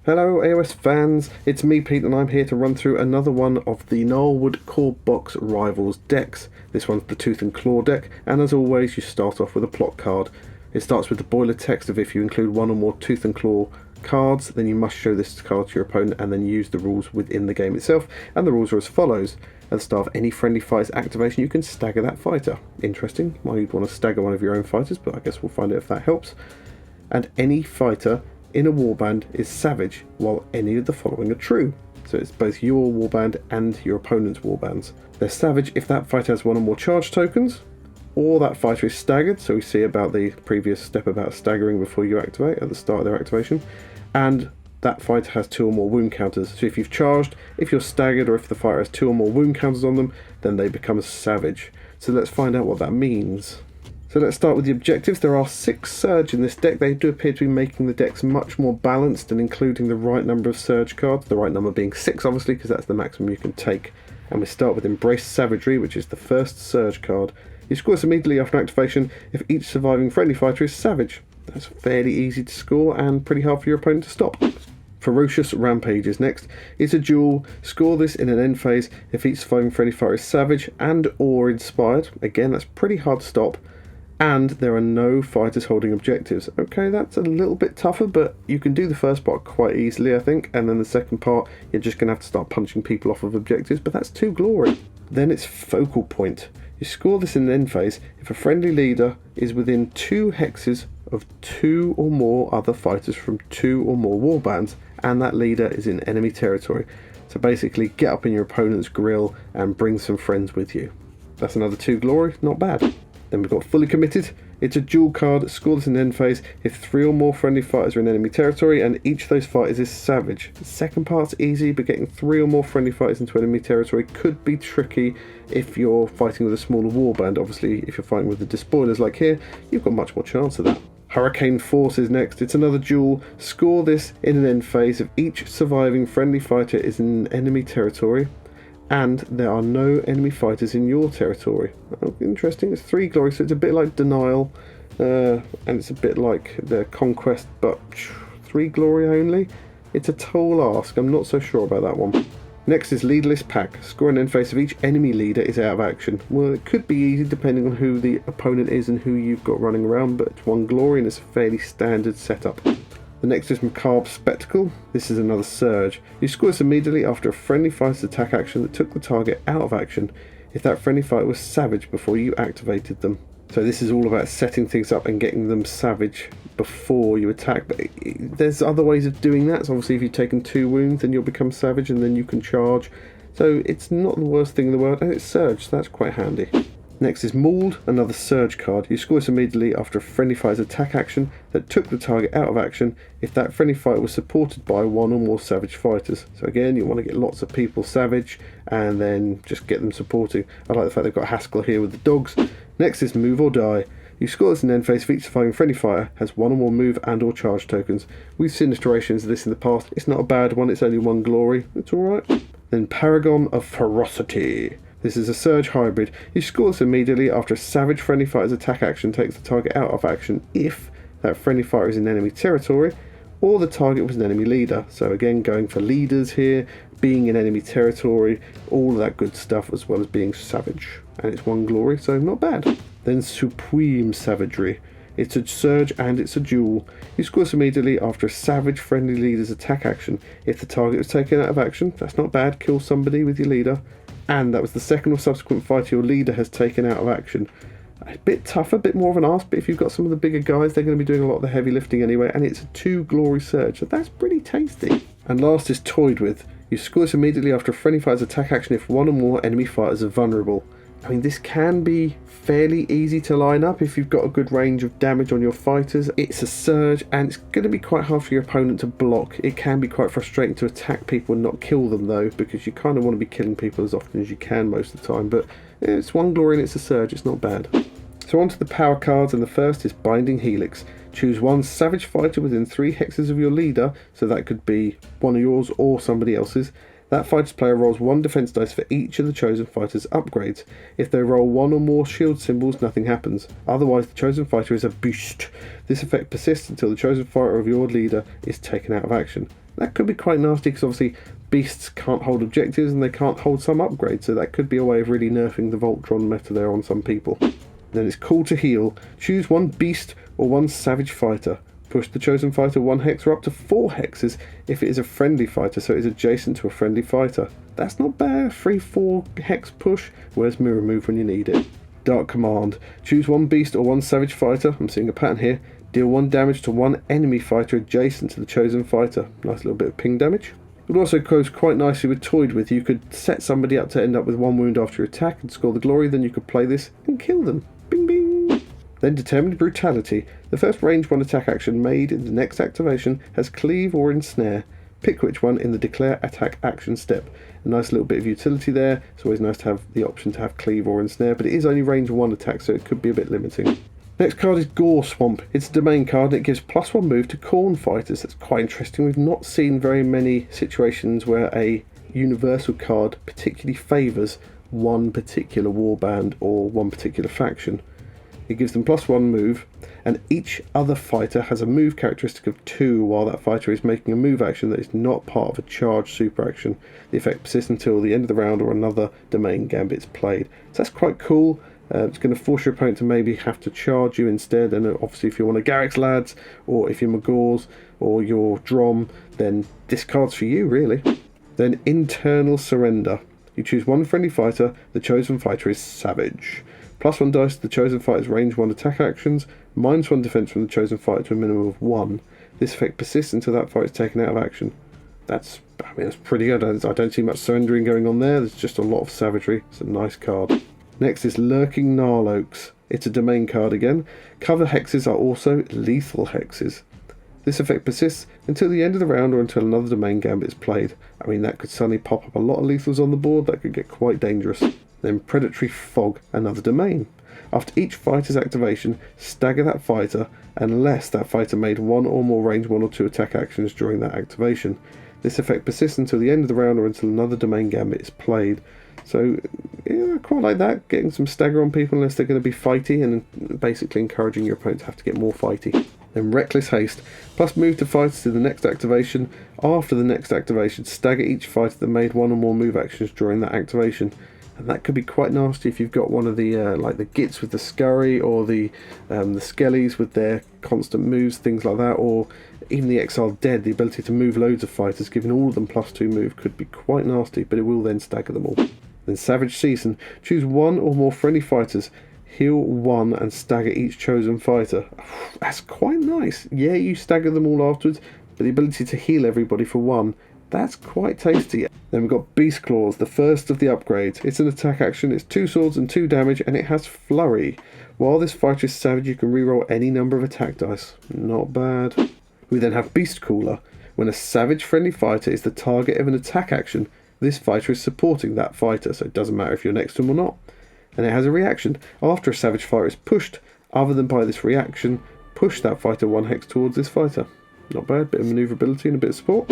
Hello AOS fans, it's me Pete and I'm here to run through another one of the Gnarlwood Core Box Rivals decks. This one's the Tooth and Claw deck, and as always you start off with a plot card. It starts with the boiler text of if you include one or more Tooth and Claw cards, then you must show this card to your opponent and then use the rules within the game itself, and the rules are as follows. At the start of any friendly fight's activation you can stagger that fighter. Interesting, why you'd want to stagger one of your own fighters, but I guess we'll find out if that helps. And any fighter in a warband is savage, while any of the following are true. So it's both your warband and your opponent's warbands. They're savage if that fighter has one or more charge tokens, or that fighter is staggered, so we see about the previous step about staggering before you activate at the start of their activation, and that fighter has 2 or more wound counters. So if you've charged, if you're staggered, or if the fighter has 2 or more wound counters on them, then they become a savage. So let's find out what that means. So let's start with the objectives. There are 6 Surge in this deck. They do appear to be making the decks much more balanced and including the right number of Surge cards, the right number being 6 obviously, because that's the maximum you can take. And we start with Embrace Savagery, which is the first Surge card. You score this immediately after activation if each surviving friendly fighter is savage. That's fairly easy to score and pretty hard for your opponent to stop. Ferocious Rampage is next. It's a duel. Score this in an end phase if each surviving friendly fighter is savage and or inspired. Again, that's pretty hard to stop. And there are no fighters holding objectives. Okay, that's a little bit tougher, but you can do the first part quite easily, I think. And then the second part, you're just going to have to start punching people off of objectives, but that's 2 glory. Then it's Focal Point. You score this in an end phase if a friendly leader is within 2 hexes of 2 or more other fighters from 2 or more warbands, and that leader is in enemy territory. So basically, get up in your opponent's grill and bring some friends with you. That's another 2 glory, not bad. Then we've got Fully Committed. It's a duel card. Score this in end phase if 3 or more friendly fighters are in enemy territory and each of those fighters is savage. The second part's easy, but getting 3 or more friendly fighters into enemy territory could be tricky if you're fighting with a smaller warband. Obviously, if you're fighting with the despoilers like here, you've got much more chance of that. Hurricane Force is next. It's another duel. Score this in an end phase if each surviving friendly fighter is in enemy territory and there are no enemy fighters in your territory. Oh, interesting. It's 3 glory, so it's a bit like Denial, and it's a bit like the Conquest, but 3 glory only? It's a tall ask. I'm not so sure about that one. Next is Leaderless Pack. Score an end phase if each enemy leader is out of action. Well, it could be easy depending on who the opponent is and who you've got running around, but it's 1 glory and it's a fairly standard setup. The next is Macabre Spectacle. This is another Surge. You score this immediately after a friendly fighter's attack action that took the target out of action if that friendly fighter was savage before you activated them. So this is all about setting things up and getting them savage before you attack, but there's other ways of doing that. So obviously if you've taken 2 wounds then you'll become savage and then you can charge. So it's not the worst thing in the world, and it's Surge, so that's quite handy. Next is Mauled, another Surge card. You score this immediately after a friendly fighter's attack action that took the target out of action if that friendly fighter was supported by 1 or more savage fighters. So again, you want to get lots of people savage and then just get them supporting. I like the fact they've got Haskell here with the dogs. Next is Move or Die. You score this in end phase if each surviving friendly fighter has 1 or more move and or charge tokens. We've seen iterations of this in the past. It's not a bad one, it's only 1 glory. It's alright. Then Paragon of Ferocity. This is a Surge hybrid. You score this immediately after a savage friendly fighter's attack action takes the target out of action if that friendly fighter is in enemy territory or the target was an enemy leader. So again, going for leaders here, being in enemy territory, all of that good stuff, as well as being savage. And it's 1 glory, so not bad. Then Supreme Savagery. It's a Surge and it's a duel. You score this immediately after a savage friendly leader's attack action if the target was taken out of action. That's not bad. Kill somebody with your leader. And that was the second or subsequent fighter your leader has taken out of action. A bit tougher, a bit more of an ask, but if you've got some of the bigger guys, they're going to be doing a lot of the heavy lifting anyway, and it's a 2 glory Surge, so that's pretty tasty. And last is Toyed With. You score this immediately after a friendly fighter's attack action if 1 or more enemy fighters are vulnerable. I mean, this can be fairly easy to line up if you've got a good range of damage on your fighters. It's a Surge, and it's going to be quite hard for your opponent to block. It can be quite frustrating to attack people and not kill them though, because you kind of want to be killing people as often as you can most of the time. But it's 1 glory and it's a Surge, it's not bad. So on to the power cards, and the first is Binding Helix. Choose 1 savage fighter within 3 hexes of your leader, so that could be one of yours or somebody else's. That fighter's player rolls 1 defense dice for each of the chosen fighter's upgrades. If they roll 1 or more shield symbols, nothing happens. Otherwise, the chosen fighter is a boost. This effect persists until the chosen fighter of your leader is taken out of action. That could be quite nasty because obviously beasts can't hold objectives and they can't hold some upgrades, so that could be a way of really nerfing the Voltron meta there on some people. Then it's cool to heal. Choose one beast or one savage fighter. Push the chosen fighter 1 hex or up to 4 hexes if it is a friendly fighter, so it is adjacent to a friendly fighter. That's not bad, 3-4 hex push. Where's mirror move when you need it? Dark command. Choose one beast or one savage fighter. I'm seeing a pattern here. Deal 1 damage to one enemy fighter adjacent to the chosen fighter. Nice little bit of ping damage. It also goes quite nicely with Toyed With. You could set somebody up to end up with 1 wound after your attack and score the glory, then you could play this and kill them. Bing bing! Then Determined Brutality. The first range 1 attack action made in the next activation has Cleave or Ensnare. Pick which one in the Declare Attack action step. A nice little bit of utility there. It's always nice to have the option to have Cleave or Ensnare, but it is only range 1 attack, so it could be a bit limiting. Next card is Gore Swamp. It's a domain card and it gives +1 move to Khorne fighters. That's quite interesting. We've not seen very many situations where a universal card particularly favours one particular warband or one particular faction. It gives them +1 move, and each other fighter has a move characteristic of 2 while that fighter is making a move action that is not part of a charged super action. The effect persists until the end of the round or another domain gambit is played. So that's quite cool. It's going to force your opponent to maybe have to charge you instead, and obviously if you're one of Garrick's lads, or if you're Magor's, or you're Drom, then this card's for you, really. Then Internal Surrender. You choose one friendly fighter, the chosen fighter is Savage. +1 dice to the chosen fighter's range 1 attack actions, -1 defense from the chosen fighter to a minimum of 1. This effect persists until that fight is taken out of action. That's pretty good. I don't see much surrendering going on there. There's just a lot of savagery. It's a nice card. Next is Lurking Gnarl Oaks. It's a domain card again. Cover hexes are also lethal hexes. This effect persists until the end of the round or until another domain gambit is played. I mean, that could suddenly pop up a lot of lethals on the board. That could get quite dangerous. Then Predatory Fog, another domain. After each fighter's activation, stagger that fighter unless that fighter made 1 or more range 1 or 2 attack actions during that activation. This effect persists until the end of the round or until another domain gambit is played. So, yeah, I quite like that, getting some stagger on people unless they're going to be fighty, and basically encouraging your opponent to have to get more fighty. Then Reckless Haste. +move to fighters to the next activation. After the next activation, stagger each fighter that made 1 or more move actions during that activation. And that could be quite nasty if you've got one of the like the Gits with the Scurry, or the Skellies with their constant moves, things like that, or even the Exiled Dead. The ability to move loads of fighters, giving all of them +2 move, could be quite nasty, but it will then stagger them all. Then Savage Season. Choose 1 or more friendly fighters, heal 1 and stagger each chosen fighter. That's quite nice. Yeah, you stagger them all afterwards, but the ability to heal everybody for 1, that's quite tasty. Then we've got Beast Claws, the first of the upgrades. It's an attack action, it's 2 swords and 2 damage, and it has Flurry. While this fighter is savage, you can reroll any number of attack dice. Not bad. We then have Beast Cooler. When a savage friendly fighter is the target of an attack action, this fighter is supporting that fighter, so it doesn't matter if you're next to him or not. And it has a reaction. After a savage fighter is pushed, other than by this reaction, push that fighter 1 hex towards this fighter. Not bad, bit of manoeuvrability and a bit of support.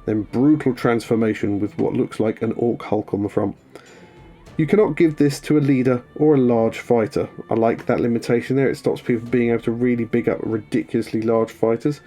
Then Brutal Transformation with what looks like an Orc Hulk on the front. You cannot give this to a leader or a large fighter. I like that limitation there. It stops people being able to really big up ridiculously large fighters.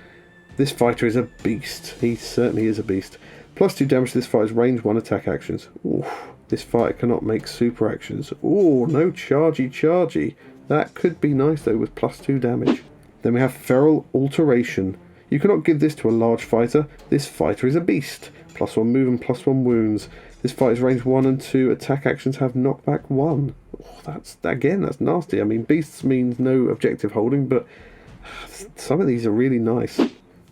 This fighter is a beast. He certainly is a beast. +2 damage to this fighter's range 1 attack actions. Oof. This fighter cannot make super actions. Oh, no chargy. That could be nice though with +2 damage. Then we have Feral Alteration. You cannot give this to a large fighter. This fighter is a beast. +1 move and +1 wounds. This fighter's range 1 and 2 attack actions have knockback 1. Oh, that's nasty. I mean, beasts means no objective holding, but some of these are really nice.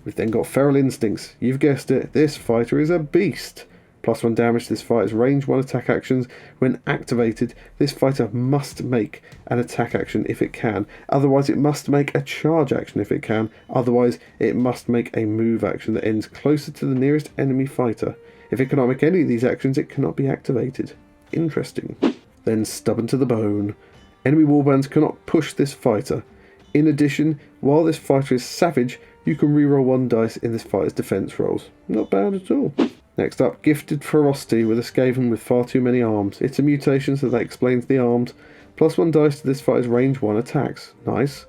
We've then got Feral Instincts. You've guessed it, this fighter is a beast. +1 damage to this fighter's range 1 attack actions. When activated, this fighter must make an attack action if it can. Otherwise, it must make a charge action if it can. Otherwise, it must make a move action that ends closer to the nearest enemy fighter. If it cannot make any of these actions, it cannot be activated. Interesting. Then Stubborn to the Bone. Enemy warbands cannot push this fighter. In addition, while this fighter is savage, you can reroll 1 dice in this fighter's defense rolls. Not bad at all. Next up, Gifted Ferocity with a Skaven with far too many arms. It's a mutation, so that explains the arms. +1 dice to this fighter's range 1 attacks. Nice.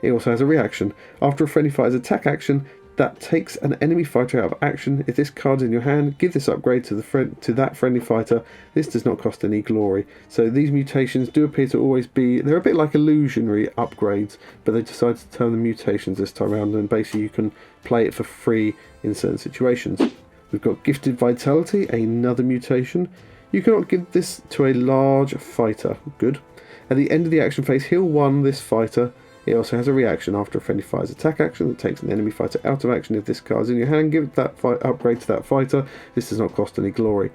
It also has a reaction. After a friendly fighter's attack action, That takes an enemy fighter out of action. If this card's in your hand, give this upgrade to that friendly fighter. This does not cost any glory. So these mutations do appear to always be, they're a bit like illusionary upgrades, but they decided to turn them mutations this time around, and basically you can play it for free in certain situations. We've got Gifted Vitality, another mutation. You cannot give this to a large fighter. Good. At the end of the action phase, heal 1 this fighter. It also has a reaction after a friendly fighter's attack action that takes an enemy fighter out of action. If this card is in your hand, give that upgrade to that fighter. This does not cost any glory.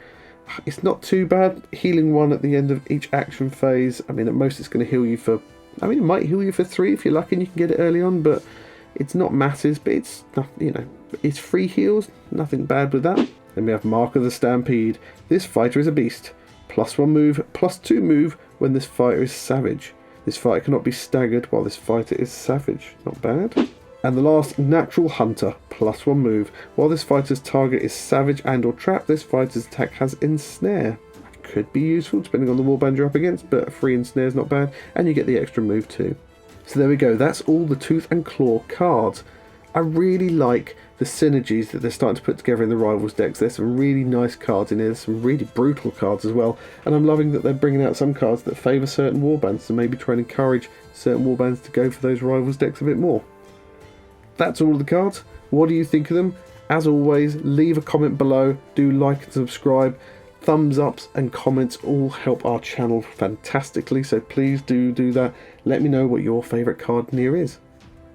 It's not too bad. Healing 1 at the end of each action phase. I mean, at most it's going to heal you for... I mean, it might heal you for 3 if you're lucky and you can get it early on, but it's not masses. But it's, you know, it's free heals. Nothing bad with that. Then we have Mark of the Stampede. This fighter is a beast. +1 move, +2 move when this fighter is savage. This fighter cannot be staggered while this fighter is savage. Not bad. And the last, Natural Hunter, +1 move. While this fighter's target is savage and or trapped, this fighter's attack has Ensnare. Could be useful depending on the warband you're up against, but a free Ensnare is not bad, and you get the extra move too. So there we go, that's all the Tooth and Claw cards. I really like the synergies that they're starting to put together in the Rivals decks. There's some really nice cards in here, there's some really brutal cards as well, and I'm loving that they're bringing out some cards that favour certain warbands, so maybe try and encourage certain warbands to go for those Rivals decks a bit more. That's all of the cards. What do you think of them? As always, leave a comment below, do like and subscribe. Thumbs ups and comments all help our channel fantastically, so please do that. Let me know what your favourite card in here is.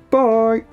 Bye!